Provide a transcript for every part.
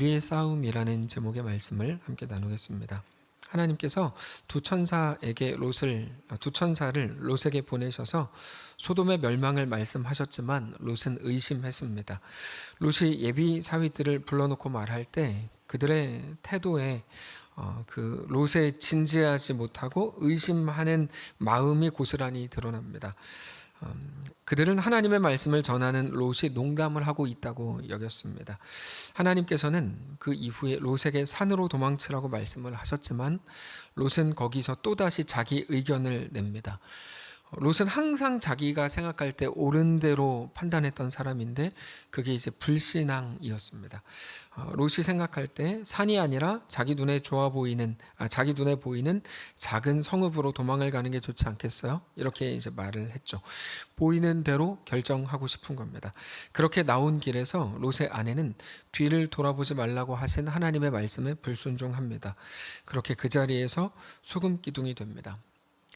우리의 싸움이라는 제목의 말씀을 함께 나누겠습니다. 하나님께서 두 천사를 롯에게 보내셔서 소돔의 멸망을 말씀하셨지만 롯은 의심했습니다. 롯이 예비 사위들을 불러놓고 말할 때 그들의 태도에 그 롯의 진지하지 못하고 의심하는 마음이 고스란히 드러납니다. 그들은 하나님의 말씀을 전하는 롯이 농담을 하고 있다고 여겼습니다. 하나님께서는 그 이후에 롯에게 산으로 도망치라고 말씀을 하셨지만 롯은 거기서 또다시 자기 의견을 냅니다. 롯은 항상 자기가 생각할 때 옳은 대로 판단했던 사람인데 그게 이제 불신앙이었습니다. 롯이 생각할 때 산이 아니라 자기 눈에 보이는 작은 성읍으로 도망을 가는 게 좋지 않겠어요? 이렇게 이제 말을 했죠. 보이는 대로 결정하고 싶은 겁니다. 그렇게 나온 길에서 롯의 아내는 뒤를 돌아보지 말라고 하신 하나님의 말씀에 불순종합니다. 그렇게 그 자리에서 소금 기둥이 됩니다.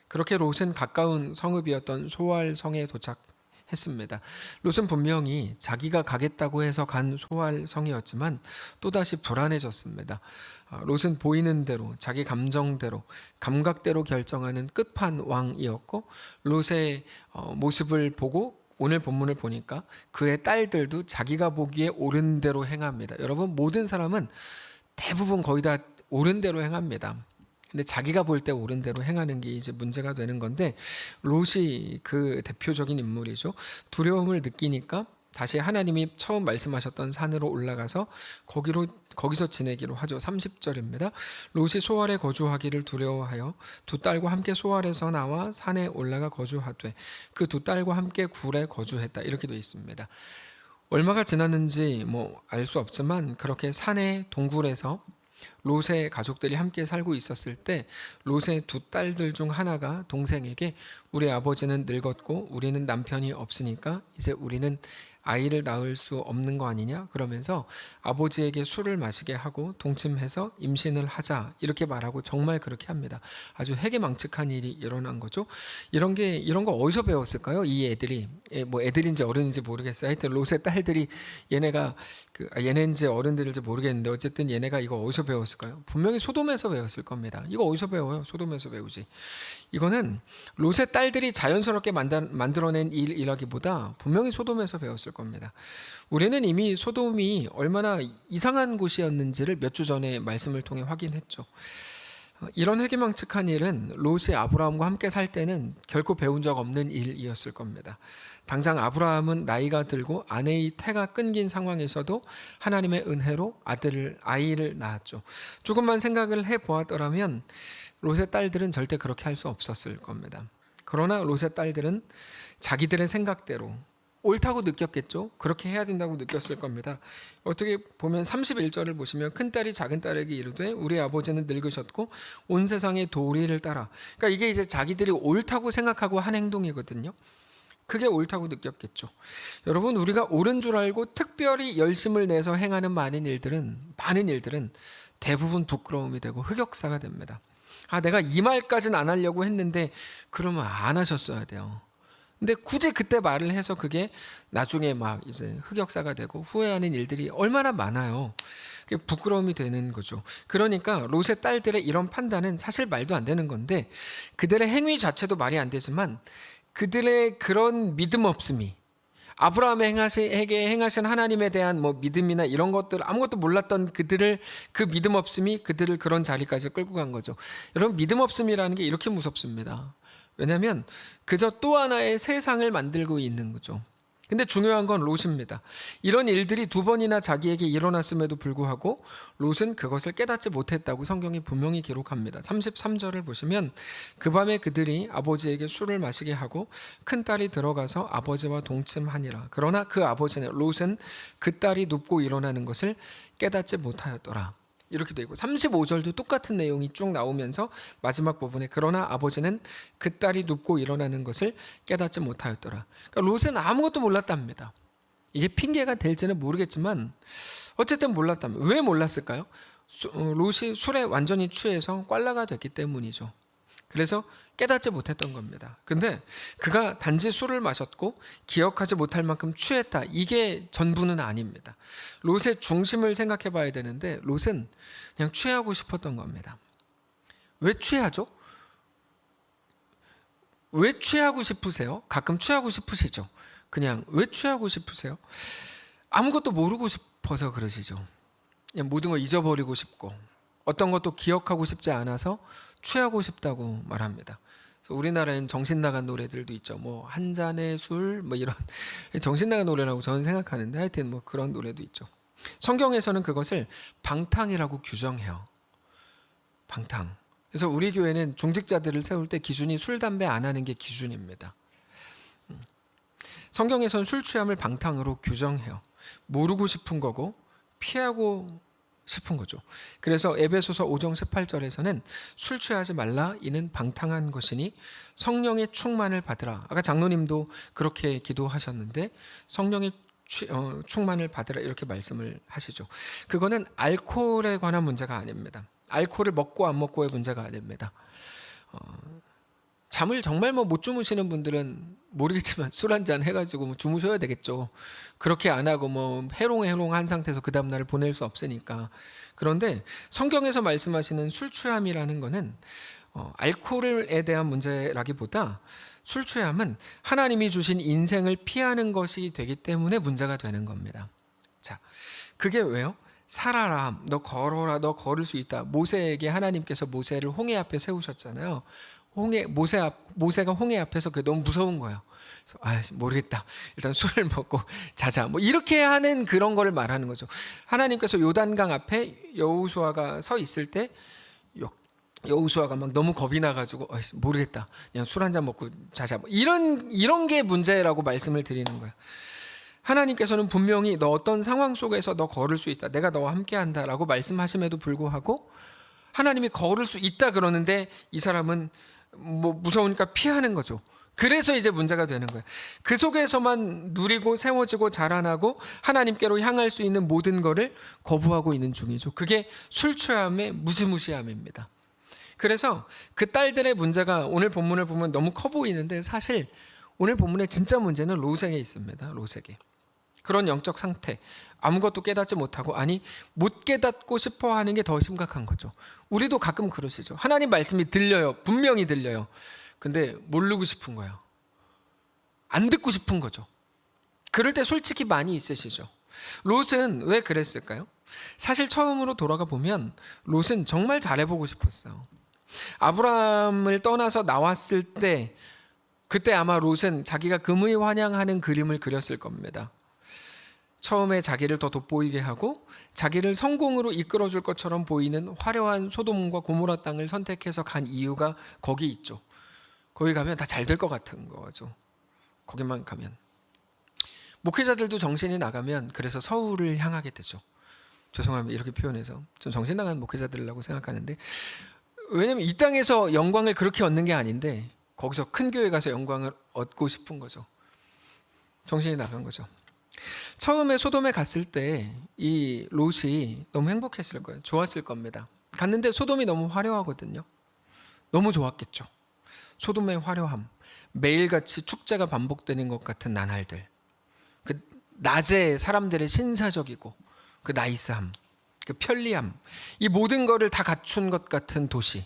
그렇게 롯은 가까운 성읍이었던 소알성에 도착했습니다. 롯은 분명히 자기가 가겠다고 해서 간 소알성이었지만 또다시 불안해졌습니다. 롯은 보이는 대로 자기 감정대로 감각대로 결정하는 끝판왕이었고 롯의 모습을 보고 오늘 본문을 보니까 그의 딸들도 자기가 보기에 옳은 대로 행합니다. 여러분, 모든 사람은 대부분 거의 다 옳은 대로 행합니다. 근데 자기가 볼 때 옳은 대로 행하는 게 이제 문제가 되는 건데 롯이 그 대표적인 인물이죠. 두려움을 느끼니까 다시 하나님이 처음 말씀하셨던 산으로 올라가서 거기서 지내기로 하죠. 30절입니다. 롯이 소알에 거주하기를 두려워하여 두 딸과 함께 소알에서 나와 산에 올라가 거주하되 그 두 딸과 함께 굴에 거주했다. 이렇게 되어 있습니다. 얼마가 지났는지 알 수 없지만 그렇게 산의 동굴에서 롯의 가족들이 함께 살고 있었을 때 롯의 두 딸들 중 하나가 동생에게 우리 아버지는 늙었고 우리는 남편이 없으니까 이제 우리는 아이를 낳을 수 없는 거 아니냐 그러면서 아버지에게 술을 마시게 하고 동침해서 임신을 하자 이렇게 말하고 정말 그렇게 합니다. 아주 해괴망측한 일이 일어난 거죠. 이런 거 어디서 배웠을까요? 이 애들이 애들인지 어른인지 모르겠어요. 하여튼 롯의 딸들이 얘네인지 어른들인지 모르겠는데 어쨌든 얘네가 이거 어디서 배웠을까요? 분명히 소돔에서 배웠을 겁니다. 이거 어디서 배워요? 소돔에서 배우지. 이거는 롯의 딸들이 자연스럽게 만들어낸 일이라기보다 분명히 소돔에서 배웠을 겁니다. 우리는 이미 소돔이 얼마나 이상한 곳이었는지를 몇 주 전에 말씀을 통해 확인했죠. 이런 회개망측한 일은 롯이 아브라함과 함께 살 때는 결코 배운 적 없는 일이었을 겁니다. 당장 아브라함은 나이가 들고 아내의 태가 끊긴 상황에서도 하나님의 은혜로 아이를 낳았죠. 조금만 생각을 해보았더라면 롯의 딸들은 절대 그렇게 할 수 없었을 겁니다. 그러나 롯의 딸들은 자기들의 생각대로 옳다고 느꼈겠죠. 그렇게 해야 된다고 느꼈을 겁니다. 어떻게 보면 31절을 보시면 큰딸이 작은딸에게 이르되 우리 아버지는 늙으셨고 온 세상의 도리를 따라. 그러니까 이게 이제 자기들이 옳다고 생각하고 한 행동이거든요. 그게 옳다고 느꼈겠죠. 여러분, 우리가 옳은 줄 알고 특별히 열심을 내서 행하는 많은 일들은 대부분 부끄러움이 되고 흑역사가 됩니다. 내가 이 말까지는 안 하려고 했는데 그러면 안 하셨어야 돼요. 근데 굳이 그때 말을 해서 그게 나중에 이제 흑역사가 되고 후회하는 일들이 얼마나 많아요. 그게 부끄러움이 되는 거죠. 그러니까 롯의 딸들의 이런 판단은 사실 말도 안 되는 건데 그들의 행위 자체도 말이 안 되지만 그들의 그런 믿음 없음이 아브라함에게 행하신 하나님에 대한 믿음이나 이런 것들 아무것도 몰랐던 그 믿음 없음이 그들을 그런 자리까지 끌고 간 거죠. 여러분, 믿음 없음이라는 게 이렇게 무섭습니다. 왜냐하면 그저 또 하나의 세상을 만들고 있는 거죠. 근데 중요한 건 롯입니다. 이런 일들이 두 번이나 자기에게 일어났음에도 불구하고 롯은 그것을 깨닫지 못했다고 성경이 분명히 기록합니다. 33절을 보시면 그 밤에 그들이 아버지에게 술을 마시게 하고 큰딸이 들어가서 아버지와 동침하니라. 그러나 그 아버지는 롯은 그 딸이 눕고 일어나는 것을 깨닫지 못하였더라. 이렇게 되고 35절도 똑같은 내용이 쭉 나오면서 마지막 부분에 그러나 아버지는 그 딸이 눕고 일어나는 것을 깨닫지 못하였더라. 그러니까 롯은 아무것도 몰랐답니다. 이게 핑계가 될지는 모르겠지만 어쨌든 몰랐답니다. 왜 몰랐을까요? 롯이 술에 완전히 취해서 꽐라가 됐기 때문이죠. 그래서 깨닫지 못했던 겁니다. 근데 그가 단지 술을 마셨고 기억하지 못할 만큼 취했다. 이게 전부는 아닙니다. 롯의 중심을 생각해 봐야 되는데 롯은 그냥 취하고 싶었던 겁니다. 왜 취하죠? 왜 취하고 싶으세요? 가끔 취하고 싶으시죠? 그냥 왜 취하고 싶으세요? 아무것도 모르고 싶어서 그러시죠. 그냥 모든 걸 잊어버리고 싶고 어떤 것도 기억하고 싶지 않아서 취하고 싶다고 말합니다. 그래서 우리나라엔 정신 나간 노래들도 있죠. 뭐 한 잔의 술, 뭐 이런 정신 나간 노래라고 저는 생각하는데 하여튼 뭐 그런 노래도 있죠. 성경에서는 그것을 방탕이라고 규정해요. 방탕. 그래서 우리 교회는 중직자들을 세울 때 기준이 술, 담배 안 하는 게 기준입니다. 성경에서는 술 취함을 방탕으로 규정해요. 모르고 싶은 거고 피하고 싶은 거죠. 그래서 에베소서 5장 18절에서는 술 취하지 말라 이는 방탕한 것이니 성령의 충만을 받으라. 아까 장로님도 그렇게 기도하셨는데 성령의 충만을 받으라 이렇게 말씀을 하시죠. 그거는 알코올에 관한 문제가 아닙니다. 알코올을 먹고 안 먹고의 문제가 아닙니다. 잠을 정말 뭐 못 주무시는 분들은 모르겠지만 술 한잔 해가지고 뭐 주무셔야 되겠죠. 그렇게 안 하고 뭐 해롱해롱한 상태에서 그 다음날을 보낼 수 없으니까. 그런데 성경에서 말씀하시는 술 취함이라는 거는 알코올에 대한 문제라기보다 술 취함은 하나님이 주신 인생을 피하는 것이 되기 때문에 문제가 되는 겁니다. 자, 그게 왜요? 살아라, 너 걸어라, 너 걸을 수 있다. 모세에게 하나님께서 모세를 홍해 앞에 세우셨잖아요. 모세가 홍해 앞에서 그게 너무 무서운 거예요. 그래서 모르겠다. 일단 술을 먹고 자자. 뭐 이렇게 하는 그런 거를 말하는 거죠. 하나님께서 요단강 앞에 여호수아가 서 있을 때 여호수아가 막 너무 겁이 나가지고 모르겠다. 그냥 술 한잔 먹고 자자. 뭐 이런 게 문제라고 말씀을 드리는 거예요. 하나님께서는 분명히 너 어떤 상황 속에서 너 걸을 수 있다. 내가 너와 함께한다라고 말씀하심에도 불구하고 하나님이 걸을 수 있다 그러는데 이 사람은 뭐 무서우니까 피하는 거죠. 그래서 이제 문제가 되는 거예요. 그 속에서만 누리고 세워지고 자라나고 하나님께로 향할 수 있는 모든 것을 거부하고 있는 중이죠. 그게 술 취함의 무시무시함입니다. 그래서 그 딸들의 문제가 오늘 본문을 보면 너무 커 보이는데 사실 오늘 본문의 진짜 문제는 롯에게 있습니다. 롯에게. 그런 영적 상태, 아무것도 깨닫지 못하고 못 깨닫고 싶어하는 게 더 심각한 거죠. 우리도 가끔 그러시죠. 하나님 말씀이 들려요. 분명히 들려요. 근데 모르고 싶은 거예요. 안 듣고 싶은 거죠. 그럴 때 솔직히 많이 있으시죠. 롯은 왜 그랬을까요? 사실 처음으로 돌아가 보면 롯은 정말 잘해보고 싶었어요. 아브라함을 떠나서 나왔을 때 그때 아마 롯은 자기가 금의 환영하는 그림을 그렸을 겁니다. 처음에 자기를 더 돋보이게 하고 자기를 성공으로 이끌어줄 것처럼 보이는 화려한 소돔과 고모라 땅을 선택해서 간 이유가 거기 있죠. 거기 가면 다 잘 될 것 같은 거죠. 거기만 가면. 목회자들도 정신이 나가면 그래서 서울을 향하게 되죠. 죄송합니다. 이렇게 표현해서. 전 정신 나간 목회자들이라고 생각하는데 왜냐면 이 땅에서 영광을 그렇게 얻는 게 아닌데 거기서 큰 교회 가서 영광을 얻고 싶은 거죠. 정신이 나간 거죠. 처음에 소돔에 갔을 때 이 롯이 너무 행복했을 거예요. 좋았을 겁니다. 갔는데 소돔이 너무 화려하거든요. 너무 좋았겠죠. 소돔의 화려함, 매일같이 축제가 반복되는 것 같은 나날들, 그 낮에 사람들의 신사적이고 그 나이스함, 그 편리함, 이 모든 거를 다 갖춘 것 같은 도시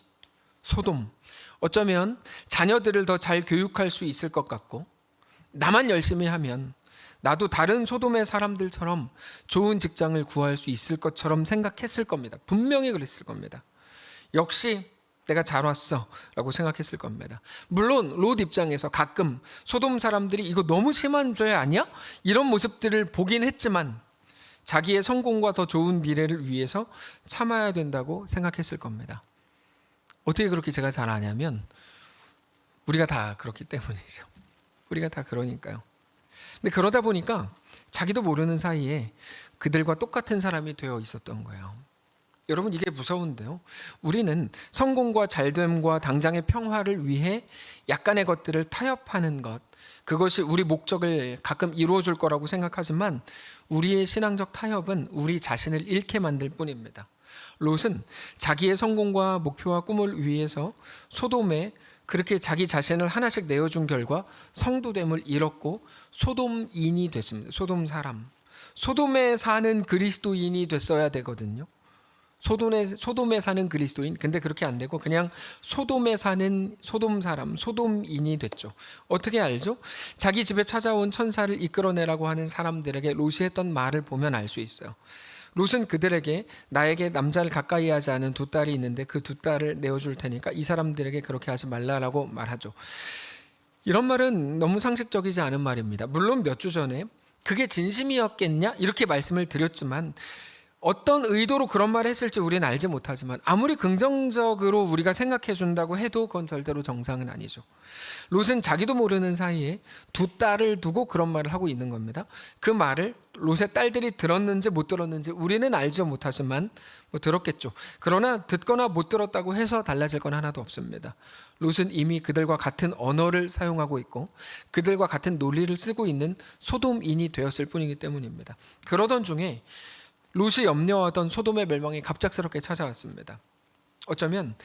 소돔. 어쩌면 자녀들을 더 잘 교육할 수 있을 것 같고 나만 열심히 하면 나도 다른 소돔의 사람들처럼 좋은 직장을 구할 수 있을 것처럼 생각했을 겁니다. 분명히 그랬을 겁니다. 역시 내가 잘 왔어 라고 생각했을 겁니다. 물론 롯 입장에서 가끔 소돔 사람들이 이거 너무 심한 죄 아니야? 이런 모습들을 보긴 했지만 자기의 성공과 더 좋은 미래를 위해서 참아야 된다고 생각했을 겁니다. 어떻게 그렇게 제가 잘 아냐면 우리가 다 그렇기 때문이죠. 우리가 다 그러니까요. 근데 그러다 보니까 자기도 모르는 사이에 그들과 똑같은 사람이 되어 있었던 거예요. 여러분 이게 무서운데요. 우리는 성공과 잘됨과 당장의 평화를 위해 약간의 것들을 타협하는 것, 그것이 우리 목적을 가끔 이루어줄 거라고 생각하지만 우리의 신앙적 타협은 우리 자신을 잃게 만들 뿐입니다. 롯은 자기의 성공과 목표와 꿈을 위해서 소돔에 그렇게 자기 자신을 하나씩 내어준 결과 성도됨을 잃었고 소돔인이 됐습니다. 소돔 사람. 소돔에 사는 그리스도인이 됐어야 되거든요. 소돔에 사는 그리스도인. 근데 그렇게 안 되고 그냥 소돔에 사는 소돔 사람, 소돔인이 됐죠. 어떻게 알죠? 자기 집에 찾아온 천사를 이끌어내라고 하는 사람들에게 롯이 했던 말을 보면 알 수 있어요. 롯은 그들에게 나에게 남자를 가까이 하지 않은 두 딸이 있는데 그 두 딸을 내어줄 테니까 이 사람들에게 그렇게 하지 말라라고 말하죠. 이런 말은 너무 상식적이지 않은 말입니다. 물론 몇 주 전에 그게 진심이었겠냐? 이렇게 말씀을 드렸지만 어떤 의도로 그런 말을 했을지 우리는 알지 못하지만 아무리 긍정적으로 우리가 생각해 준다고 해도 그건 절대로 정상은 아니죠. 롯은 자기도 모르는 사이에 두 딸을 두고 그런 말을 하고 있는 겁니다. 그 말을 롯의 딸들이 들었는지 못 들었는지 우리는 알지 못하지만 들었겠죠. 그러나 듣거나 못 들었다고 해서 달라질 건 하나도 없습니다. 롯은 이미 그들과 같은 언어를 사용하고 있고 그들과 같은 논리를 쓰고 있는 소돔인이 되었을 뿐이기 때문입니다. 그러던 중에 롯이 염려하던 소돔의 멸망이 갑작스럽게 찾아왔습니다. 어쩌면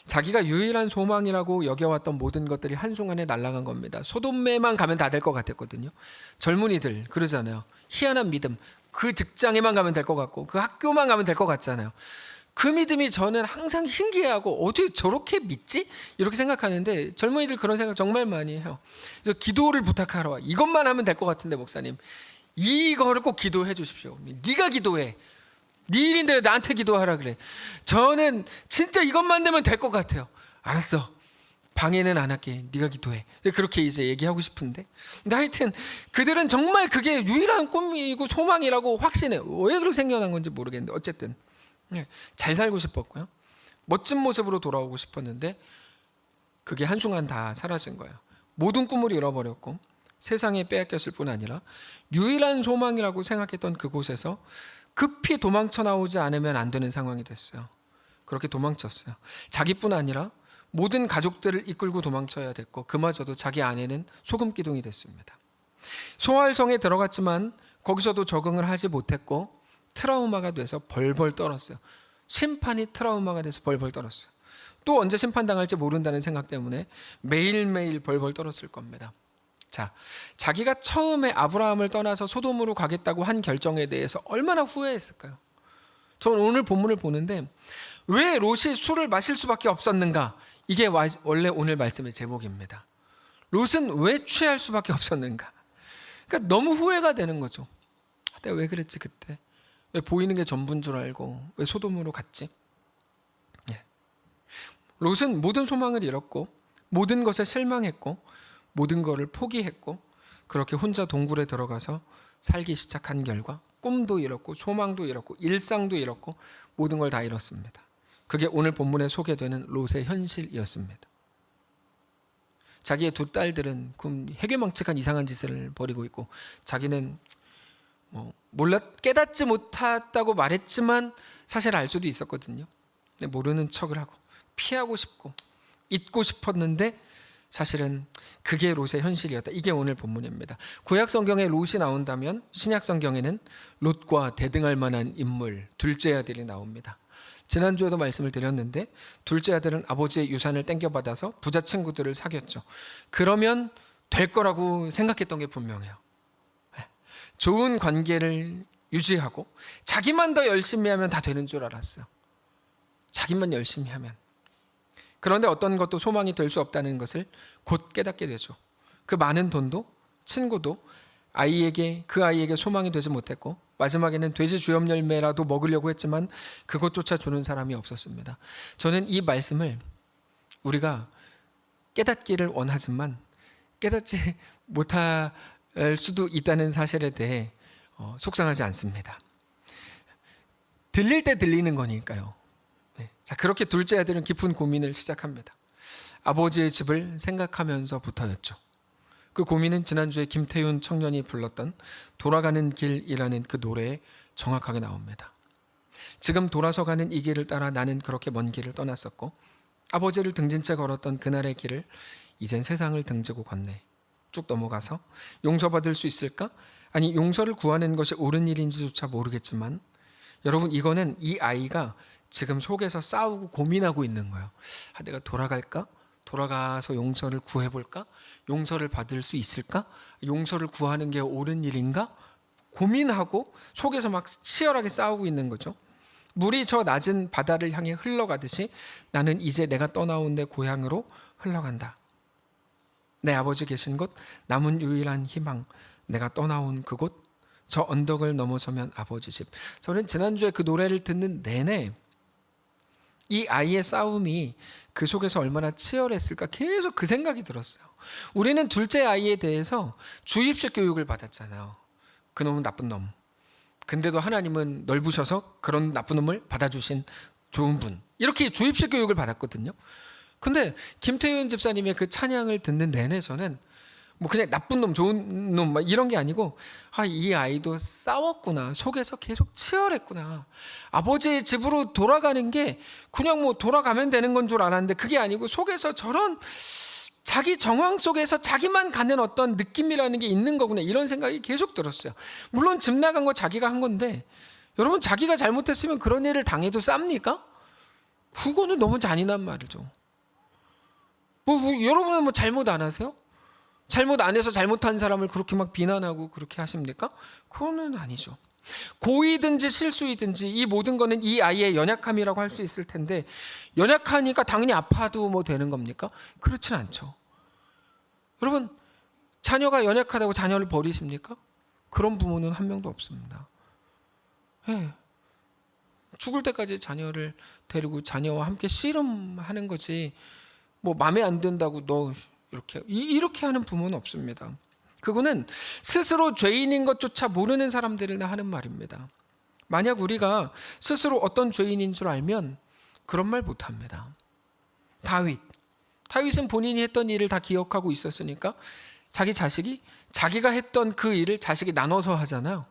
자기가 유일한 소망이라고 여겨왔던 모든 것들이 한순간에 날아간 겁니다. 소돔에만 가면 다 될 것 같았거든요. 젊은이들 그러잖아요. 희한한 믿음. 그 직장에만 가면 될 것 같고 그 학교만 가면 될 것 같잖아요. 그 믿음이 저는 항상 신기하고 어떻게 저렇게 믿지? 이렇게 생각하는데 젊은이들 그런 생각 정말 많이 해요. 그래서 기도를 부탁하러 와. 이것만 하면 될 것 같은데 목사님. 이거를 꼭 기도해 주십시오. 네가 기도해. 네 일인데 왜 나한테 기도하라 그래. 저는 진짜 이것만 되면 될 것 같아요. 알았어. 방해는 안 할게. 네가 기도해. 그렇게 이제 얘기하고 싶은데. 근데 하여튼 그들은 정말 그게 유일한 꿈이고 소망이라고 확신해. 왜 그렇게 생겨난 건지 모르겠는데 어쨌든 잘 살고 싶었고요. 멋진 모습으로 돌아오고 싶었는데 그게 한순간 다 사라진 거예요. 모든 꿈을 잃어버렸고 세상에 빼앗겼을 뿐 아니라 유일한 소망이라고 생각했던 그곳에서 급히 도망쳐 나오지 않으면 안 되는 상황이 됐어요. 그렇게 도망쳤어요. 자기뿐 아니라 모든 가족들을 이끌고 도망쳐야 됐고 그마저도 자기 아내는 소금 기둥이 됐습니다. 소활성에 들어갔지만 거기서도 적응을 하지 못했고 트라우마가 돼서 벌벌 떨었어요. 심판이 트라우마가 돼서 벌벌 떨었어요. 또 언제 심판당할지 모른다는 생각 때문에 매일매일 벌벌 떨었을 겁니다. 자, 자기가 처음에 아브라함을 떠나서 소돔으로 가겠다고 한 결정에 대해서 얼마나 후회했을까요? 저는 오늘 본문을 보는데 왜 롯이 술을 마실 수밖에 없었는가? 이게 원래 오늘 말씀의 제목입니다. 롯은 왜 취할 수밖에 없었는가? 그러니까 너무 후회가 되는 거죠. 내가 왜 그랬지 그때? 왜 보이는 게 전부인 줄 알고 왜 소돔으로 갔지? 롯은 모든 소망을 잃었고 모든 것에 실망했고 모든 것을 포기했고 그렇게 혼자 동굴에 들어가서 살기 시작한 결과 꿈도 잃었고 소망도 잃었고 일상도 잃었고 모든 걸 다 잃었습니다. 그게 오늘 본문에 소개되는 롯의 현실이었습니다. 자기의 두 딸들은 해괴망측한 이상한 짓을 벌이고 있고 자기는 깨닫지 못했다고 말했지만 사실 알 수도 있었거든요. 근데 모르는 척을 하고 피하고 싶고 잊고 싶었는데 사실은 그게 롯의 현실이었다. 이게 오늘 본문입니다. 구약 성경에 롯이 나온다면 신약 성경에는 롯과 대등할 만한 인물 둘째 아들이 나옵니다. 지난주에도 말씀을 드렸는데 둘째 아들은 아버지의 유산을 땡겨받아서 부자 친구들을 사귀었죠. 그러면 될 거라고 생각했던 게 분명해요. 좋은 관계를 유지하고 자기만 더 열심히 하면 다 되는 줄 알았어요. 자기만 열심히 하면. 그런데 어떤 것도 소망이 될 수 없다는 것을 곧 깨닫게 되죠. 그 많은 돈도 친구도 그 아이에게 소망이 되지 못했고 마지막에는 돼지 주염 열매라도 먹으려고 했지만 그것조차 주는 사람이 없었습니다. 저는 이 말씀을 우리가 깨닫기를 원하지만 깨닫지 못할 수도 있다는 사실에 대해 속상하지 않습니다. 들릴 때 들리는 거니까요. 자, 그렇게 둘째 아들은 깊은 고민을 시작합니다. 아버지의 집을 생각하면서부터였죠. 그 고민은 지난주에 김태윤 청년이 불렀던 돌아가는 길이라는 그 노래에 정확하게 나옵니다. 지금 돌아서 가는 이 길을 따라 나는 그렇게 먼 길을 떠났었고 아버지를 등진 채 걸었던 그날의 길을 이젠 세상을 등지고 걷네. 쭉 넘어가서 용서받을 수 있을까? 아니 용서를 구하는 것이 옳은 일인지조차 모르겠지만 여러분 이거는 이 아이가 지금 속에서 싸우고 고민하고 있는 거예요. 내가 돌아갈까? 돌아가서 용서를 구해볼까? 용서를 받을 수 있을까? 용서를 구하는 게 옳은 일인가? 고민하고 속에서 막 치열하게 싸우고 있는 거죠. 물이 저 낮은 바다를 향해 흘러가듯이 나는 이제 내가 떠나온 내 고향으로 흘러간다. 내 아버지 계신 곳, 남은 유일한 희망, 내가 떠나온 그곳, 저 언덕을 넘어서면 아버지 집. 저는 지난주에 그 노래를 듣는 내내 이 아이의 싸움이 그 속에서 얼마나 치열했을까 계속 그 생각이 들었어요. 우리는 둘째 아이에 대해서 주입식 교육을 받았잖아요. 그놈은 나쁜 놈. 근데도 하나님은 넓으셔서 그런 나쁜 놈을 받아주신 좋은 분. 이렇게 주입식 교육을 받았거든요. 근데 김태윤 집사님의 그 찬양을 듣는 내내 저는 뭐 그냥 나쁜 놈, 좋은 놈 이런 게 아니고 이 아이도 싸웠구나. 속에서 계속 치열했구나. 아버지의 집으로 돌아가는 게 그냥 뭐 돌아가면 되는 건 줄 알았는데 그게 아니고 속에서 저런 자기 정황 속에서 자기만 갖는 어떤 느낌이라는 게 있는 거구나. 이런 생각이 계속 들었어요. 물론 집 나간 거 자기가 한 건데 여러분 자기가 잘못했으면 그런 일을 당해도 쌉니까? 그거는 너무 잔인한 말이죠. 여러분은 뭐 잘못 안 하세요? 잘못 안 해서 잘못한 사람을 그렇게 막 비난하고 그렇게 하십니까? 그거는 아니죠. 고의든지 실수이든지 이 모든 거는 이 아이의 연약함이라고 할 수 있을 텐데 연약하니까 당연히 아파도 뭐 되는 겁니까? 그렇진 않죠. 여러분 자녀가 연약하다고 자녀를 버리십니까? 그런 부모는 한 명도 없습니다. 네. 죽을 때까지 자녀를 데리고 자녀와 함께 씨름하는 거지 뭐 마음에 안 든다고 너 이렇게 하는 부모는 없습니다. 그거는 스스로 죄인인 것조차 모르는 사람들이나 하는 말입니다. 만약 우리가 스스로 어떤 죄인인 줄 알면 그런 말 못합니다. 다윗은 본인이 했던 일을 다 기억하고 있었으니까 자기 자식이 자기가 했던 그 일을 자식이 나눠서 하잖아요.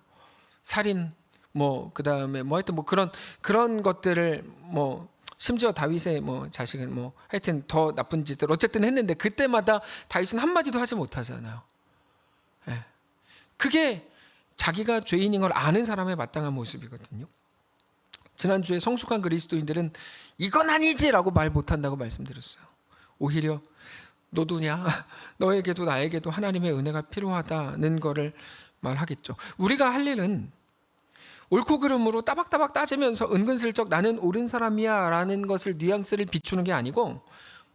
살인 그다음에 하여튼 그런 것들을 심지어 다윗의 자식은 하여튼 더 나쁜 짓들 어쨌든 했는데 그때마다 다윗은 한마디도 하지 못하잖아요. 예. 그게 자기가 죄인인 걸 아는 사람의 마땅한 모습이거든요. 지난주에 성숙한 그리스도인들은 이건 아니지라고 말 못한다고 말씀드렸어요. 오히려 너도냐? 너에게도 나에게도 하나님의 은혜가 필요하다는 거를 말하겠죠. 우리가 할 일은 옳고 그름으로 따박따박 따지면서 은근슬쩍 나는 옳은 사람이야 라는 것을 뉘앙스를 비추는 게 아니고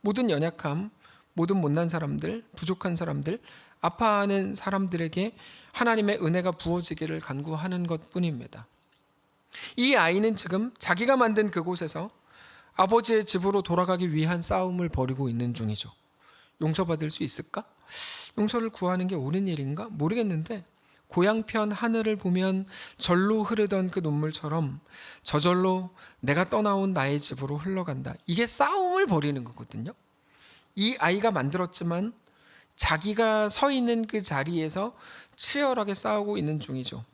모든 연약함, 모든 못난 사람들, 부족한 사람들, 아파하는 사람들에게 하나님의 은혜가 부어지기를 간구하는 것뿐입니다. 이 아이는 지금 자기가 만든 그곳에서 아버지의 집으로 돌아가기 위한 싸움을 벌이고 있는 중이죠. 용서받을 수 있을까? 용서를 구하는 게 옳은 일인가? 모르겠는데 고향편 하늘을 보면 절로 흐르던 그 눈물처럼 저절로 내가 떠나온 나의 집으로 흘러간다. 이게 싸움을 벌이는 거거든요. 이 아이가 만들었지만 자기가 서 있는 그 자리에서 치열하게 싸우고 있는 중이죠.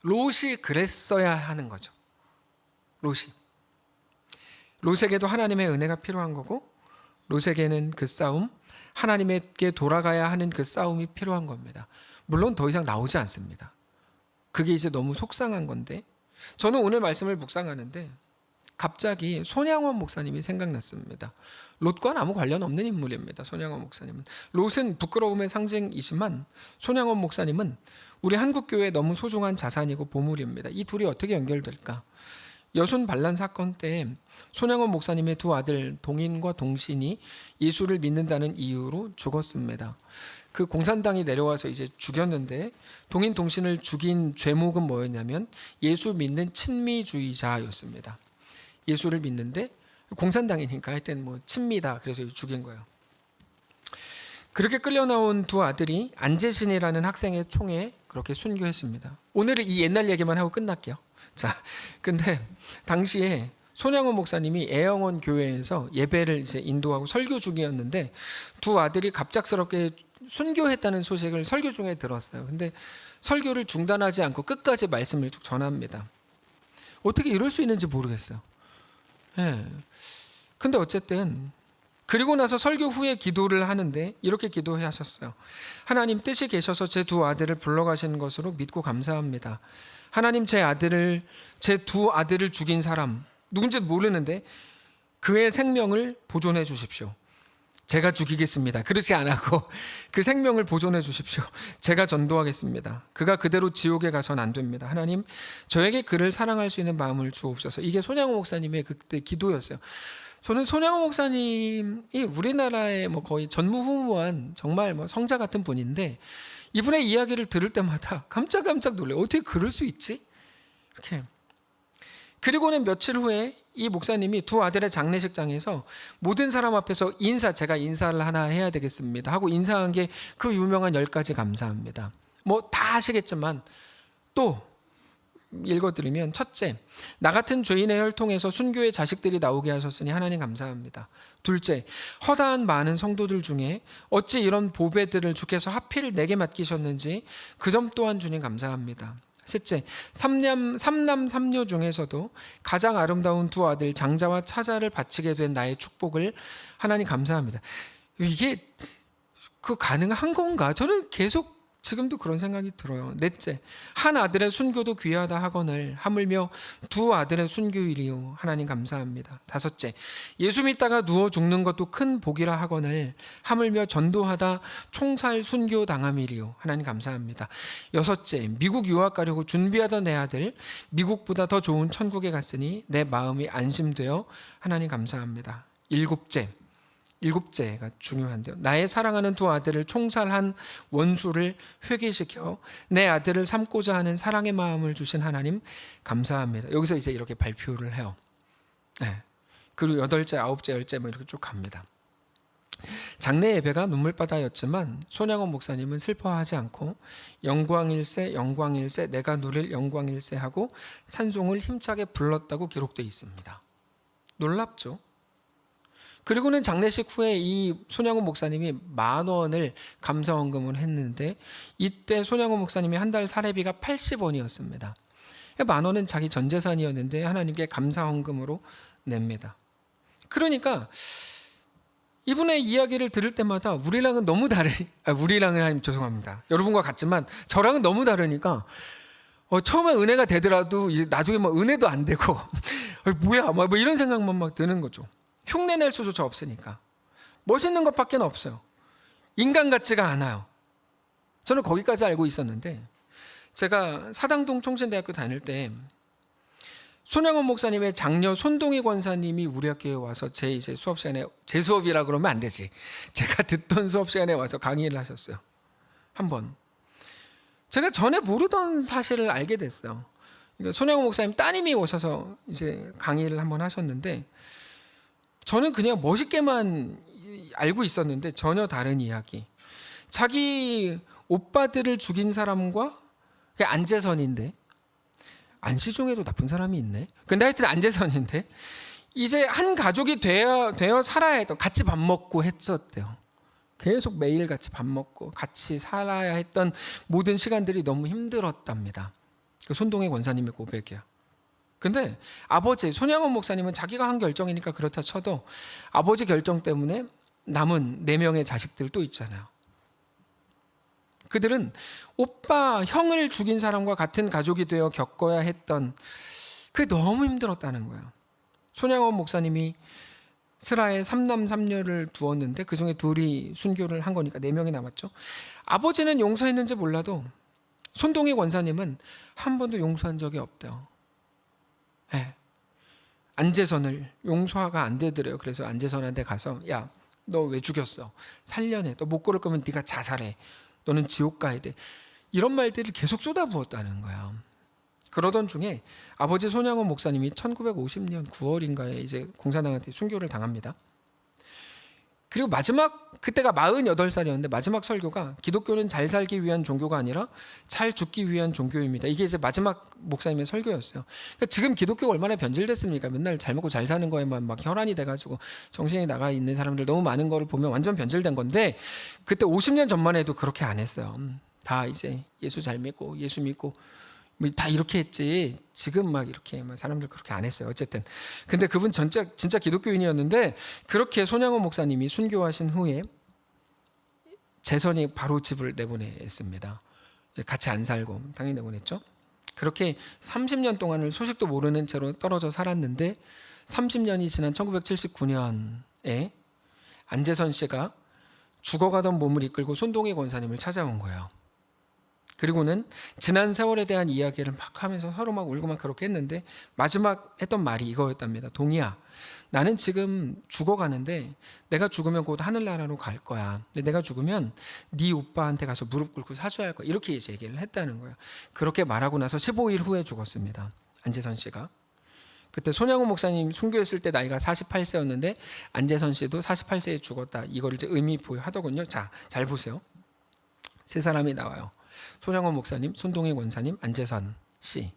롯이 그랬어야 하는 거죠. 롯에게도 하나님의 은혜가 필요한 거고 롯에게는 그 싸움, 하나님에게 돌아가야 하는 그 싸움이 필요한 겁니다. 물론 더 이상 나오지 않습니다. 그게 이제 너무 속상한 건데 저는 오늘 말씀을 묵상하는데 갑자기 손양원 목사님이 생각났습니다. 롯과는 아무 관련 없는 인물입니다. 손양원 목사님은. 롯은 부끄러움의 상징이지만 손양원 목사님은 우리 한국교회에 너무 소중한 자산이고 보물입니다. 이 둘이 어떻게 연결될까? 여순 반란 사건 때 손양원 목사님의 두 아들 동인과 동신이 예수를 믿는다는 이유로 죽었습니다. 그 공산당이 내려와서 이제 죽였는데 동인 동신을 죽인 죄목은 뭐였냐면 예수 믿는 친미주의자였습니다. 예수를 믿는데 공산당이니까 하여튼 친미다 그래서 죽인 거예요. 그렇게 끌려 나온 두 아들이 안재신이라는 학생의 총에 그렇게 순교했습니다. 오늘은 이 옛날 얘기만 하고 끝날게요. 자, 근데 당시에 손양원 목사님이 애영원 교회에서 예배를 이제 인도하고 설교 중이었는데 두 아들이 갑작스럽게 순교했다는 소식을 설교 중에 들었어요. 근데 설교를 중단하지 않고 끝까지 말씀을 쭉 전합니다. 어떻게 이럴 수 있는지 모르겠어요. 예. 근데 어쨌든 그리고 나서 설교 후에 기도를 하는데 이렇게 기도하셨어요. 하나님 뜻이 계셔서 제 두 아들을 불러가신 것으로 믿고 감사합니다. 하나님 제 두 아들을 죽인 사람 누군지도 모르는데 그의 생명을 보존해 주십시오. 제가 죽이겠습니다. 그렇지 않고 그 생명을 보존해 주십시오. 제가 전도하겠습니다. 그가 그대로 지옥에 가선 안 됩니다. 하나님, 저에게 그를 사랑할 수 있는 마음을 주옵소서. 이게 손양호 목사님의 그때 기도였어요. 저는 손양호 목사님이 우리나라의 뭐 거의 전무후무한 정말 뭐 성자 같은 분인데 이분의 이야기를 들을 때마다 깜짝깜짝 놀래요. 어떻게 그럴 수 있지? 이렇게. 그리고는 며칠 후에 이 목사님이 두 아들의 장례식장에서 모든 사람 앞에서 제가 인사를 하나 해야 되겠습니다 하고 인사한 게 그 유명한 10가지 감사합니다. 뭐 다 아시겠지만 또 읽어드리면, 첫째, 나 같은 죄인의 혈통에서 순교의 자식들이 나오게 하셨으니 하나님 감사합니다. 둘째, 허다한 많은 성도들 중에 어찌 이런 보배들을 주께서 하필 내게 맡기셨는지 그 점 또한 주님 감사합니다. 셋째, 삼남 삼녀 중에서도 가장 아름다운 두 아들 장자와 차자를 바치게 된 나의 축복을 하나님 감사합니다. 이게 가능한 건가? 저는 계속 지금도 그런 생각이 들어요. 넷째, 한 아들의 순교도 귀하다 하거늘 하물며 두 아들의 순교이리요 하나님 감사합니다. 다섯째, 예수 믿다가 누워 죽는 것도 큰 복이라 하거늘 하물며 전도하다 총살 순교 당함이리요 하나님 감사합니다. 여섯째, 미국 유학 가려고 준비하던 내 아들 미국보다 더 좋은 천국에 갔으니 내 마음이 안심되어 하나님 감사합니다. 일곱째가 중요한데요. 나의 사랑하는 두 아들을 총살한 원수를 회개시켜 내 아들을 삼고자 하는 사랑의 마음을 주신 하나님 감사합니다. 여기서 이제 이렇게 발표를 해요. 네. 그리고 여덟째, 아홉째, 열째 뭐 이렇게 쭉 갑니다. 장례 예배가 눈물바다였지만 손양원 목사님은 슬퍼하지 않고 영광일세 영광일세 내가 누릴 영광일세 하고 찬송을 힘차게 불렀다고 기록되어 있습니다. 놀랍죠? 그리고는 장례식 후에 이 손양원 목사님이 10,000원을 감사헌금을 했는데 이때 손양원 목사님이 한 달 사례비가 80원이었습니다. 10,000원은 자기 전 재산이었는데 하나님께 감사헌금으로 냅니다. 그러니까 이분의 이야기를 들을 때마다 우리랑은 너무 우리랑은 하나님 죄송합니다. 여러분과 같지만 저랑은 너무 다르니까 처음에 은혜가 되더라도 나중에 뭐 은혜도 안 되고 뭐야 뭐 이런 생각만 막 드는 거죠. 흉내낼 수조차 없으니까. 멋있는 것밖에 없어요. 인간 같지가 않아요. 저는 거기까지 알고 있었는데 제가 사당동 총신대학교 다닐 때 손양원 목사님의 장녀 손동희 권사님이 우리 학교에 와서 제 수업 시간에, 제 수업이라 그러면 안 되지, 제가 듣던 수업 시간에 와서 강의를 하셨어요. 한 번. 제가 전에 모르던 사실을 알게 됐어요. 그러니까 손양원 목사님 따님이 오셔서 이제 강의를 한번 하셨는데 저는 그냥 멋있게만 알고 있었는데 전혀 다른 이야기. 자기 오빠들을 죽인 사람과 안재선인데, 안시중에도 나쁜 사람이 있네. 근데 하여튼 안재선인데 이제 한 가족이 되어 살아야 했던, 같이 밥 먹고 했었대요. 계속 매일 같이 밥 먹고 같이 살아야 했던 모든 시간들이 너무 힘들었답니다. 그 손동희 권사님의 고백이야. 근데 아버지 손양원 목사님은 자기가 한 결정이니까 그렇다 쳐도 아버지 결정 때문에 남은 4명의 자식들 또 있잖아요. 그들은 오빠, 형을 죽인 사람과 같은 가족이 되어 겪어야 했던, 그게 너무 힘들었다는 거예요. 손양원 목사님이 스라에 3남 3녀를 두었는데 그중에 2이 순교를 한 거니까 4명이 남았죠. 아버지는 용서했는지 몰라도 손동희 권사님은 한 번도 용서한 적이 없대요. 네. 안재선을 용서가 안 되더래요. 그래서 안재선한테 가서 야, 너 왜 죽였어? 살려내. 너 못 고를 거면 네가 자살해. 너는 지옥 가야 돼. 이런 말들을 계속 쏟아부었다는 거야. 그러던 중에 아버지 손양원 목사님이 1950년 9월인가에 이제 공산당한테 순교를 당합니다. 그리고 그때가 48살이었는데 마지막 설교가 기독교는 잘 살기 위한 종교가 아니라 잘 죽기 위한 종교입니다. 이게 이제 마지막 목사님의 설교였어요. 그러니까 지금 기독교가 얼마나 변질됐습니까? 맨날 잘 먹고 잘 사는 거에만 막 혈안이 돼가지고 정신이 나가 있는 사람들 너무 많은 거를 보면 완전 변질된 건데 그때 50년 전만 해도 그렇게 안 했어요. 다 이제 예수 잘 믿고 예수 믿고 뭐 다 이렇게 했지. 지금 막 이렇게 사람들 그렇게 안 했어요. 어쨌든. 근데 그분 진짜 기독교인이었는데 그렇게 손양원 목사님이 순교하신 후에 재선이 바로 집을 내보냈습니다. 같이 안 살고 당연히 내보냈죠. 그렇게 30년 동안을 소식도 모르는 채로 떨어져 살았는데 30년이 지난 1979년에 안재선 씨가 죽어가던 몸을 이끌고 손동희 권사님을 찾아온 거예요. 그리고는 지난 세월에 대한 이야기를 막 하면서 서로 막 울고 막 그렇게 했는데 마지막 했던 말이 이거였답니다. 동희야, 나는 지금 죽어가는데 내가 죽으면 곧 하늘나라로 갈 거야. 근데 내가 죽으면 네 오빠한테 가서 무릎 꿇고 사죄할 거야. 이렇게 이제 얘기를 했다는 거예요. 그렇게 말하고 나서 15일 후에 죽었습니다. 안재선 씨가. 그때 손양호 목사님 순교했을 때 나이가 48세였는데 안재선 씨도 48세에 죽었다. 이걸 이제 의미 부여하더군요. 자, 잘 보세요. 세 사람이 나와요. 손양호 목사님, 손동희 권사님, 안재선 씨.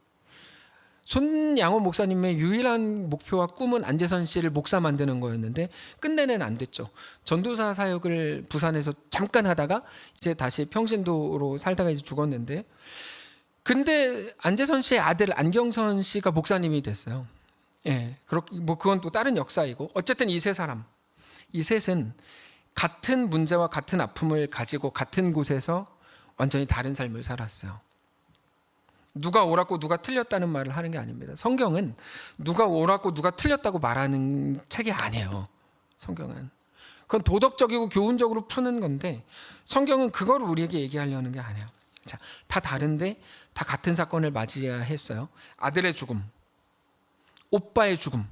손양호 목사님의 유일한 목표와 꿈은 안재선 씨를 목사 만드는 거였는데 끝내는 안 됐죠. 전도사 사역을 부산에서 잠깐 하다가 이제 다시 평신도로 살다가 이제 죽었는데, 근데 안재선 씨의 아들 안경선 씨가 목사님이 됐어요. 예, 그렇게 뭐 그건 또 다른 역사이고, 어쨌든 이 세 사람, 이 셋은 같은 문제와 같은 아픔을 가지고 같은 곳에서 완전히 다른 삶을 살았어요. 누가 옳았고 누가 틀렸다는 말을 하는 게 아닙니다. 성경은 누가 옳았고 누가 틀렸다고 말하는 책이 아니에요. 성경은 그건 도덕적이고 교훈적으로 푸는 건데 성경은 그걸 우리에게 얘기하려는 게 아니에요. 자, 다 다른데 다 같은 사건을 맞이해야 했어요. 아들의 죽음, 오빠의 죽음,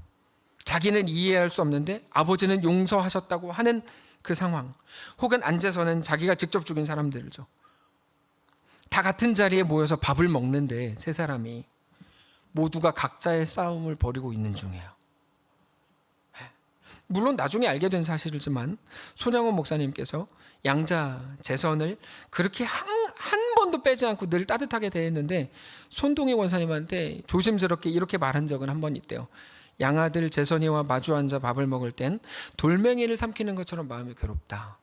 자기는 이해할 수 없는데 아버지는 용서하셨다고 하는 그 상황, 혹은 안재선은 자기가 직접 죽인 사람들이죠. 다 같은 자리에 모여서 밥을 먹는데 세 사람이 모두가 각자의 싸움을 벌이고 있는 중이에요. 물론 나중에 알게 된 사실이지만 손양호 목사님께서 양자 재선을 그렇게 한 번도 빼지 않고 늘 따뜻하게 대했는데 손동희 권사님한테 조심스럽게 이렇게 말한 적은 한 번 있대요. 양아들 재선이와 마주 앉아 밥을 먹을 땐 돌멩이를 삼키는 것처럼 마음이 괴롭다.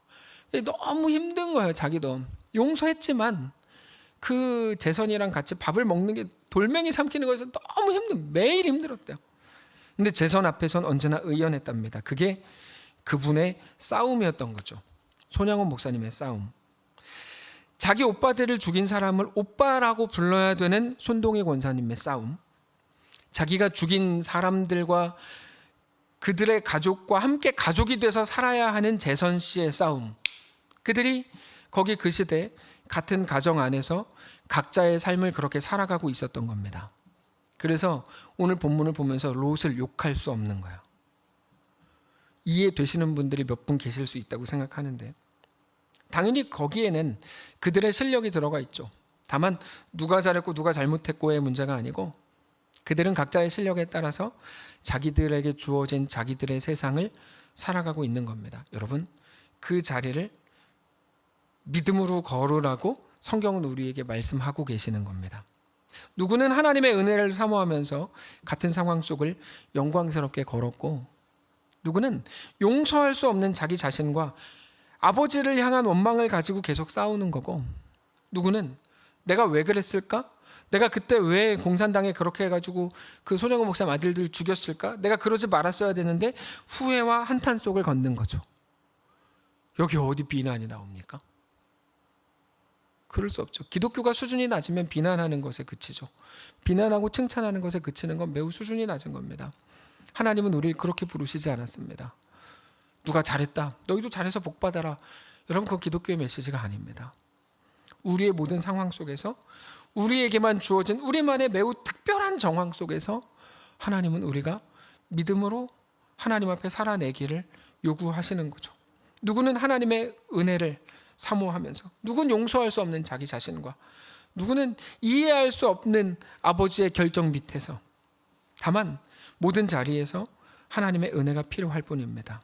너무 힘든 거예요. 자기도 용서했지만 그 재선이랑 같이 밥을 먹는 게 돌멩이 삼키는 거에서 너무 매일 힘들었대요. 근데 재선 앞에선 언제나 의연했답니다. 그게 그분의 싸움이었던 거죠. 손양호 목사님의 싸움. 자기 오빠들을 죽인 사람을 오빠라고 불러야 되는 손동희 권사님의 싸움. 자기가 죽인 사람들과 그들의 가족과 함께 가족이 돼서 살아야 하는 재선 씨의 싸움. 그들이 거기 그 시대 같은 가정 안에서 각자의 삶을 그렇게 살아가고 있었던 겁니다. 그래서 오늘 본문을 보면서 롯을 욕할 수 없는 거예요. 이해되시는 분들이 몇 분 계실 수 있다고 생각하는데 당연히 거기에는 그들의 실력이 들어가 있죠. 다만 누가 잘했고 누가 잘못했고의 문제가 아니고 그들은 각자의 실력에 따라서 자기들에게 주어진 자기들의 세상을 살아가고 있는 겁니다. 여러분, 그 자리를 믿음으로 걸으라고 성경은 우리에게 말씀하고 계시는 겁니다. 누구는 하나님의 은혜를 사모하면서 같은 상황 속을 영광스럽게 걸었고, 누구는 용서할 수 없는 자기 자신과 아버지를 향한 원망을 가지고 계속 싸우는 거고, 누구는 내가 왜 그랬을까? 내가 그때 왜 공산당에 그렇게 해가지고 그 손영호 목사 아들들 죽였을까? 내가 그러지 말았어야 되는데 후회와 한탄 속을 걷는 거죠. 여기 어디 비난이 나옵니까? 그럴 수 없죠. 기독교가 수준이 낮으면 비난하는 것에 그치죠. 비난하고 칭찬하는 것에 그치는 건 매우 수준이 낮은 겁니다. 하나님은 우리를 그렇게 부르시지 않았습니다. 누가 잘했다, 너희도 잘해서 복받아라. 여러분, 그건 기독교의 메시지가 아닙니다. 우리의 모든 상황 속에서 우리에게만 주어진 우리만의 매우 특별한 정황 속에서 하나님은 우리가 믿음으로 하나님 앞에 살아내기를 요구하시는 거죠. 누구는 하나님의 은혜를 사모하면서, 누구는 용서할 수 없는 자기 자신과, 누구는 이해할 수 없는 아버지의 결정 밑에서, 다만 모든 자리에서 하나님의 은혜가 필요할 뿐입니다.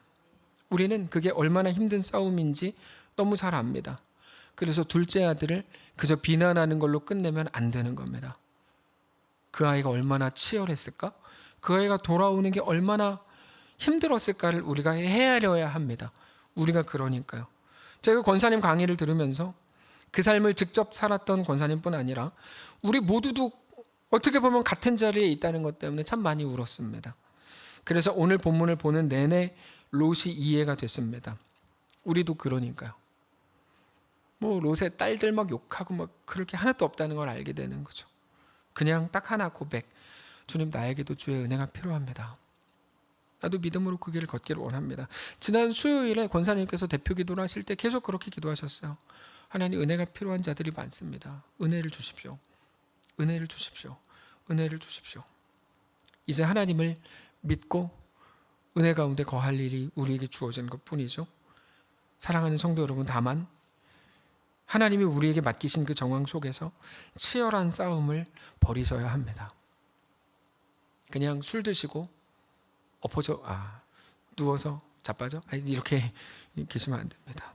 우리는 그게 얼마나 힘든 싸움인지 너무 잘 압니다. 그래서 둘째 아들을 그저 비난하는 걸로 끝내면 안 되는 겁니다. 그 아이가 얼마나 치열했을까? 그 아이가 돌아오는 게 얼마나 힘들었을까를 우리가 헤아려야 합니다. 우리가 그러니까요. 제가 권사님 강의를 들으면서 그 삶을 직접 살았던 권사님뿐 아니라 우리 모두도 어떻게 보면 같은 자리에 있다는 것 때문에 참 많이 울었습니다. 그래서 오늘 본문을 보는 내내 롯이 이해가 됐습니다. 우리도 그러니까요. 뭐 롯의 딸들 막 욕하고 막 그럴 게 하나도 없다는 걸 알게 되는 거죠. 그냥 딱 하나 고백. 주님, 나에게도 주의 은혜가 필요합니다. 나도 믿음으로 그 길을 걷기를 원합니다. 지난 수요일에 권사님께서 대표 기도를 하실 때 계속 그렇게 기도하셨어요. 하나님, 은혜가 필요한 자들이 많습니다. 은혜를 주십시오. 은혜를 주십시오. 은혜를 주십시오. 이제 하나님을 믿고 은혜 가운데 거할 일이 우리에게 주어진 것뿐이죠. 사랑하는 성도 여러분, 다만 하나님이 우리에게 맡기신 그 정황 속에서 치열한 싸움을 벌이셔야 합니다. 그냥 술 드시고 엎어져 누워서 자빠져 이렇게 계시면 안 됩니다.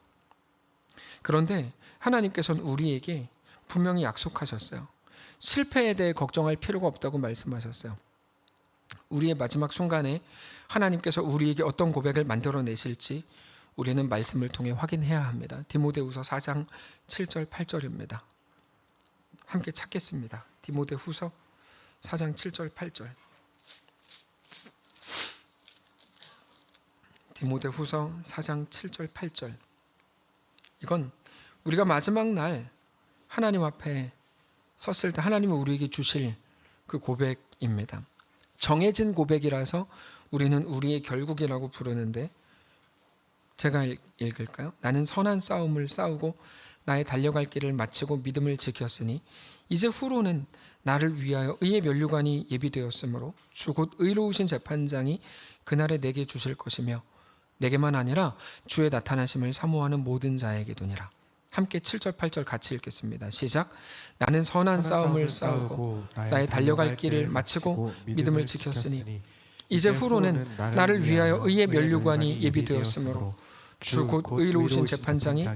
그런데 하나님께서는 우리에게 분명히 약속하셨어요. 실패에 대해 걱정할 필요가 없다고 말씀하셨어요. 우리의 마지막 순간에 하나님께서 우리에게 어떤 고백을 만들어내실지 우리는 말씀을 통해 확인해야 합니다. 디모데후서 4장 7절 8절입니다. 함께 찾겠습니다. 디모데후서 4장 7절 8절. 디모데후서 4장 7절 8절. 이건 우리가 마지막 날 하나님 앞에 섰을 때 하나님이 우리에게 주실 그 고백입니다. 정해진 고백이라서 우리는 우리의 결국이라고 부르는데, 제가 읽을까요? 나는 선한 싸움을 싸우고 나의 달려갈 길을 마치고 믿음을 지켰으니 이제 후로는 나를 위하여 의의 면류관이 예비되었으므로 주 곧 의로우신 재판장이 그날에 내게 주실 것이며 내게만 아니라 주의 나타나심을 사모하는 모든 자에게도니라. 함께 7절 8절 같이 읽겠습니다. 시작. 나는 선한 싸움을 싸우고 나의 달려갈 길을 마치고 믿음을 지켰으니 이제 후로는 나를 위하여 의의 면류관이 예비되었으므로 주 곧 의로우신 재판장이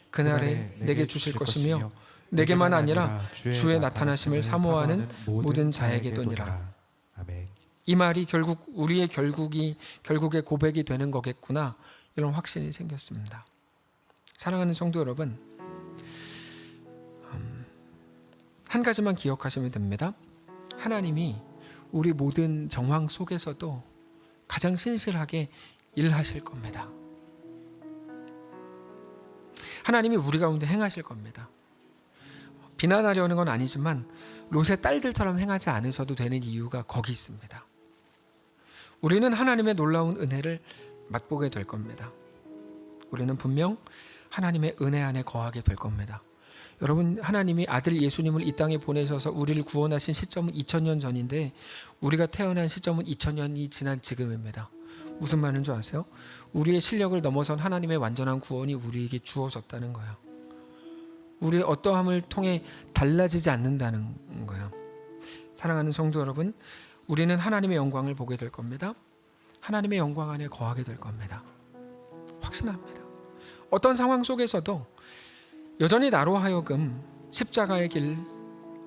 그날에 내게 주실 것이며 내게만 아니라 주의 나타나심을 사모하는 모든 자에게도니라. 아멘. 이 말이 결국 우리의 결국의 고백이 되는 거겠구나, 이런 확신이 생겼습니다. 사랑하는 성도 여러분, 한 가지만 기억하시면 됩니다. 하나님이 우리 모든 정황 속에서도 가장 신실하게 일하실 겁니다. 하나님이 우리 가운데 행하실 겁니다. 비난하려는 건 아니지만 롯의 딸들처럼 행하지 않으셔도 되는 이유가 거기 있습니다. 우리는 하나님의 놀라운 은혜를 맛보게 될 겁니다. 우리는 분명 하나님의 은혜 안에 거하게 될 겁니다. 여러분, 하나님이 아들 예수님을 이 땅에 보내셔서 우리를 구원하신 시점은 2000년 전인데 우리가 태어난 시점은 2000년이 지난 지금입니다. 무슨 말인 줄 아세요? 우리의 실력을 넘어선 하나님의 완전한 구원이 우리에게 주어졌다는 거예요. 우리의 어떠함을 통해 달라지지 않는다는 거예요. 사랑하는 성도 여러분, 우리는 하나님의 영광을 보게 될 겁니다. 하나님의 영광 안에 거하게 될 겁니다. 확신합니다. 어떤 상황 속에서도 여전히 나로 하여금 십자가의 길,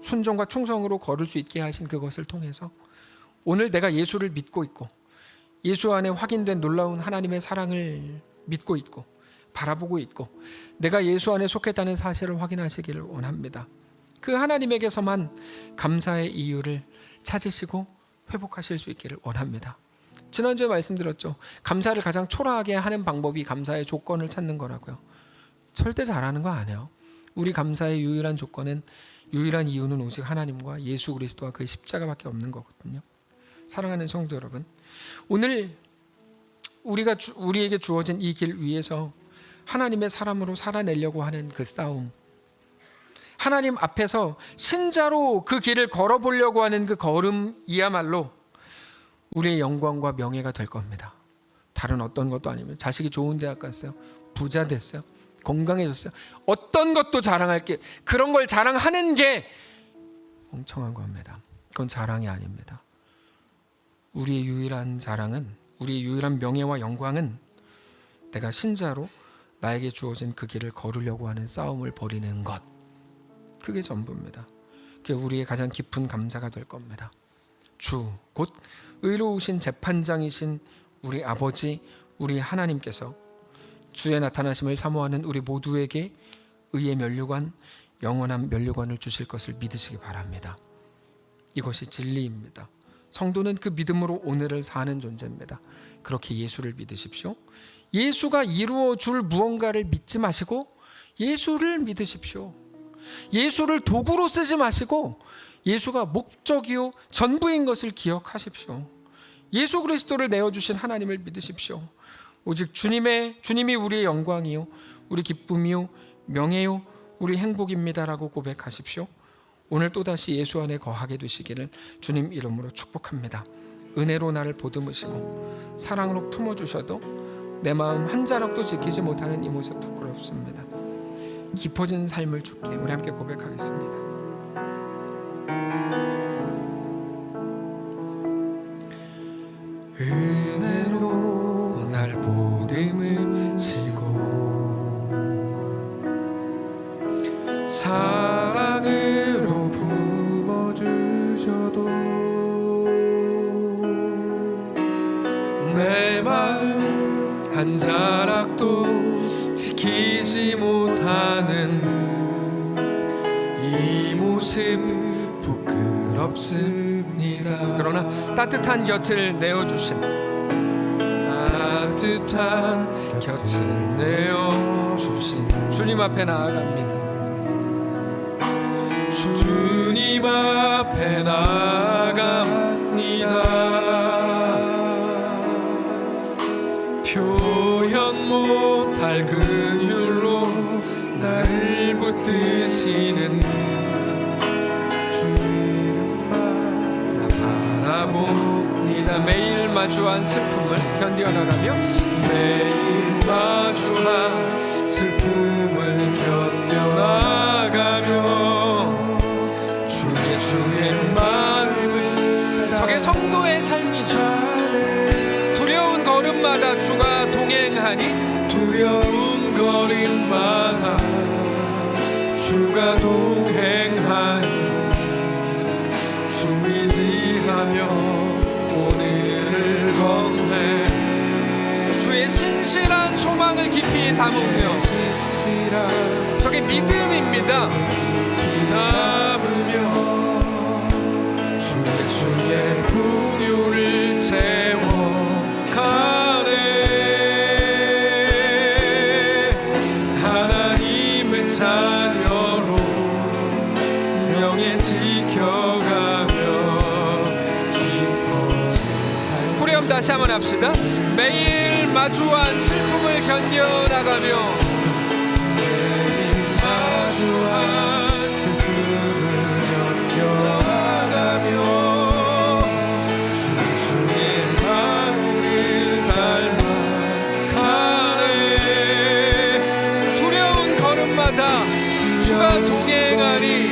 순종과 충성으로 걸을 수 있게 하신 그것을 통해서 오늘 내가 예수를 믿고 있고 예수 안에 확인된 놀라운 하나님의 사랑을 믿고 있고 바라보고 있고 내가 예수 안에 속했다는 사실을 확인하시기를 원합니다. 그 하나님에게서만 감사의 이유를 찾으시고 회복하실 수 있기를 원합니다. 지난주에 말씀드렸죠. 감사를 가장 초라하게 하는 방법이 감사의 조건을 찾는 거라고요. 절대 잘하는 거 아니에요. 우리 감사의 유일한 조건은, 유일한 이유는 오직 하나님과 예수 그리스도와 그의 십자가밖에 없는 거거든요. 사랑하는 성도 여러분, 오늘 우리에게 주어진 이 길 위에서 하나님의 사람으로 살아내려고 하는 그 싸움, 하나님 앞에서 신자로 그 길을 걸어보려고 하는 그 걸음이야말로 우리의 영광과 명예가 될 겁니다. 다른 어떤 것도 아니면 자식이 좋은 대학 갔어요, 부자 됐어요, 건강해졌어요, 어떤 것도 자랑할 게, 그런 걸 자랑하는 게 멍청한 겁니다. 그건 자랑이 아닙니다. 우리의 유일한 자랑은, 우리의 유일한 명예와 영광은 내가 신자로 나에게 주어진 그 길을 걸으려고 하는 싸움을 벌이는 것, 그게 전부입니다. 그게 우리의 가장 깊은 감사가 될 겁니다. 주, 곧 의로우신 재판장이신 우리 아버지, 우리 하나님께서 주의 나타나심을 사모하는 우리 모두에게 의의 면류관, 영원한 면류관을 주실 것을 믿으시기 바랍니다. 이것이 진리입니다. 성도는 그 믿음으로 오늘을 사는 존재입니다. 그렇게 예수를 믿으십시오. 예수가 이루어 줄 무언가를 믿지 마시고 예수를 믿으십시오. 예수를 도구로 쓰지 마시고 예수가 목적이요 전부인 것을 기억하십시오. 예수 그리스도를 내어주신 하나님을 믿으십시오. 오직 주님이 우리의 영광이요 우리 기쁨이요 명예요 우리 행복입니다라고 고백하십시오. 오늘 또다시 예수 안에 거하게 되시기를 주님 이름으로 축복합니다. 은혜로 나를 보듬으시고 사랑으로 품어주셔도 내 마음 한 자락도 지키지 못하는 이 모습 부끄럽습니다. 깊어진 삶을 주께 우리 함께 고백하겠습니다. 은혜로 날 보듬으시고 사랑으로 품어주셔도 내 마음 한 자락도 지키지 못하는 이 모습 부끄럽습니다. 그러나 따뜻한 곁을 내어주신 따뜻한 곁을 내어주신 주님 앞에 나아갑니다. 주님 앞에 나아갑니다. 표현 못할 긍휼로 나를 붙드시는 나 바라봅니다. 매일 마주한 슬픔을 견뎌나가며 매일 마주한 슬픔을 견뎌나가며 주의 마음을 저게 성도의 삶이죠. 두려운 걸음마다 주가 동행하니 두려운 걸음마다 주가 동행하니 주 의지하며 오늘을 건네 주의 신실한 소망을 깊이 담으며 저게 믿음입니다. 담으며 주의 풍요를 채워가네. 하나님의 자녀로 명예 지켜가며 기뻐진 후렴 다시 한번 합시다. 매일 마주한 슬픔을 견뎌나가며 매일 마주한 주가 동행하니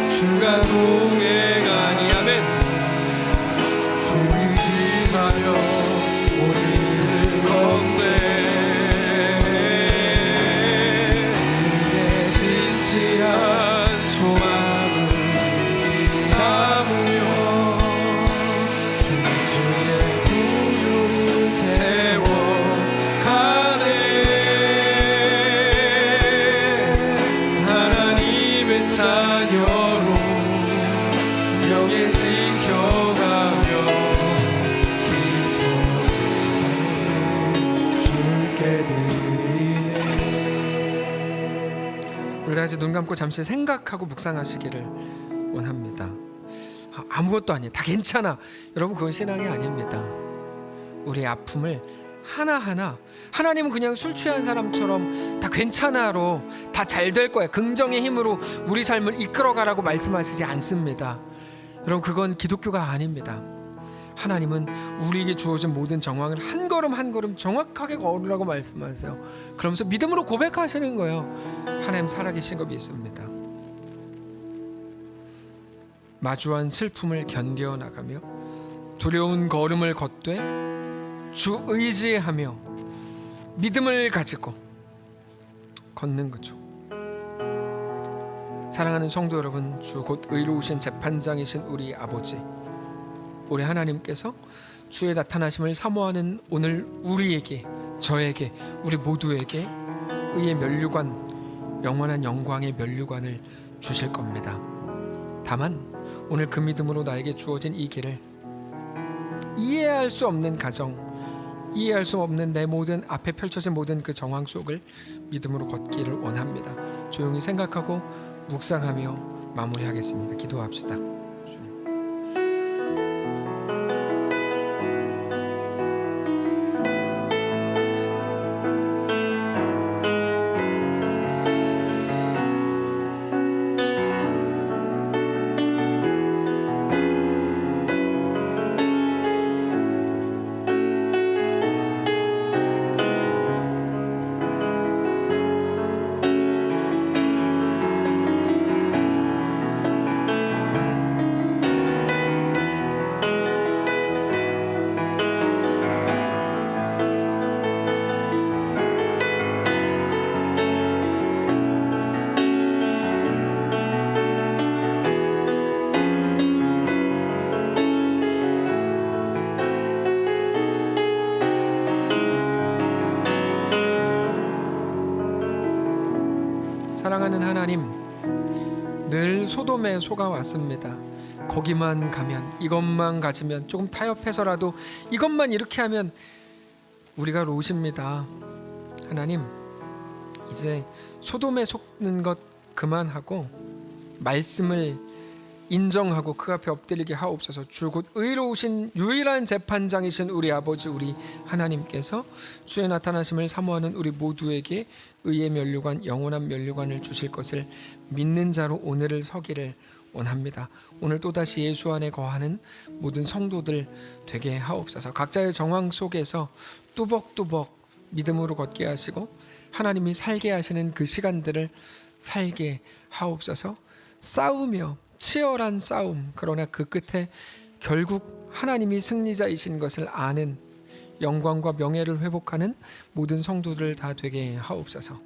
주가 동행하니 아멘. 주 의지하며 오늘을 건네 진실한 소망을 담으며 주의 풍요를 채워가네. 자녀로 명예 지켜가며 기뻐진 삶을 주께 드리네. 우리 다시 눈 감고 잠시 생각하고 묵상하시기를 원합니다. 아무것도 아니야, 다 괜찮아. 여러분, 그건 신앙이 아닙니다. 우리의 아픔을 하나하나 하나님은 그냥 술 취한 사람처럼 다 괜찮아로 다 잘 될 거야, 긍정의 힘으로 우리 삶을 이끌어가라고 말씀하시지 않습니다. 여러분, 그건 기독교가 아닙니다. 하나님은 우리에게 주어진 모든 정황을 한 걸음 한 걸음 정확하게 걸으라고 말씀하세요. 그러면서 믿음으로 고백하시는 거예요. 하나님 살아계신 거 믿습니다. 마주한 슬픔을 견뎌나가며 두려운 걸음을 걷되 주 의지하며 믿음을 가지고 걷는 거죠. 사랑하는 성도 여러분, 주 곧 의로우신 재판장이신 우리 아버지, 우리 하나님께서 주의 나타나심을 사모하는 오늘 우리에게, 저에게, 우리 모두에게 의의 면류관, 영원한 영광의 면류관을 주실 겁니다. 다만 오늘 그 믿음으로 나에게 주어진 이 길을 이해할 수 없는 가정, 이해할 수 없는 내 모든 앞에 펼쳐진 모든 그 정황 속을 믿음으로 걷기를 원합니다. 조용히 생각하고 묵상하며 마무리하겠습니다. 기도합시다. 주님. 사랑하는 하나님, 늘 소돔에 속아왔습니다. 거기만 가면, 이것만 가지면, 조금 타협해서라도 이것만 이렇게 하면 우리가 롯입니다. 하나님, 이제 소돔에 속는 것 그만하고 말씀을 인정하고 그 앞에 엎드리게 하옵소서. 주 곧 의로우신 유일한 재판장이신 우리 아버지 우리 하나님께서 주의 나타나심을 사모하는 우리 모두에게 의의 면류관, 영원한 면류관을 주실 것을 믿는 자로 오늘을 서기를 원합니다. 오늘 또다시 예수 안에 거하는 모든 성도들 되게 하옵소서. 각자의 정황 속에서 뚜벅뚜벅 믿음으로 걷게 하시고 하나님이 살게 하시는 그 시간들을 살게 하옵소서. 싸우며 치열한 싸움, 그러나 그 끝에 결국 하나님이 승리자이신 것을 아는 영광과 명예를 회복하는 모든 성도들 다 되게 하옵소서.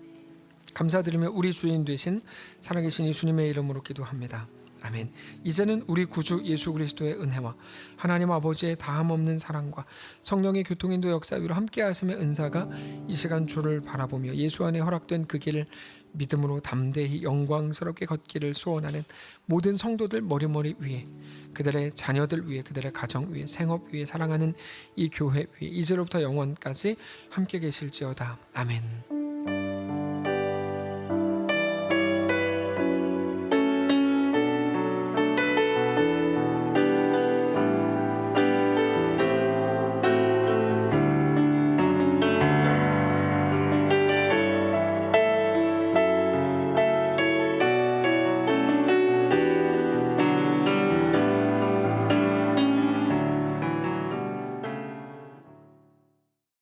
감사드리며 우리 주인 되신 살아계신 예수님의 이름으로 기도합니다. 아멘. 이제는 우리 구주 예수 그리스도의 은혜와 하나님 아버지의 다함없는 사랑과 성령의 교통인도 역사 위로 함께 하심의 은사가 이 시간 주를 바라보며 예수 안에 허락된 그 길을 믿음으로 담대히 영광스럽게 걷기를 소원하는 모든 성도들 머리머리 위에, 그들의 자녀들 위에, 그들의 가정 위에, 생업 위에, 사랑하는 이 교회 위에 이제로부터 영원까지 함께 계실지어다. 아멘.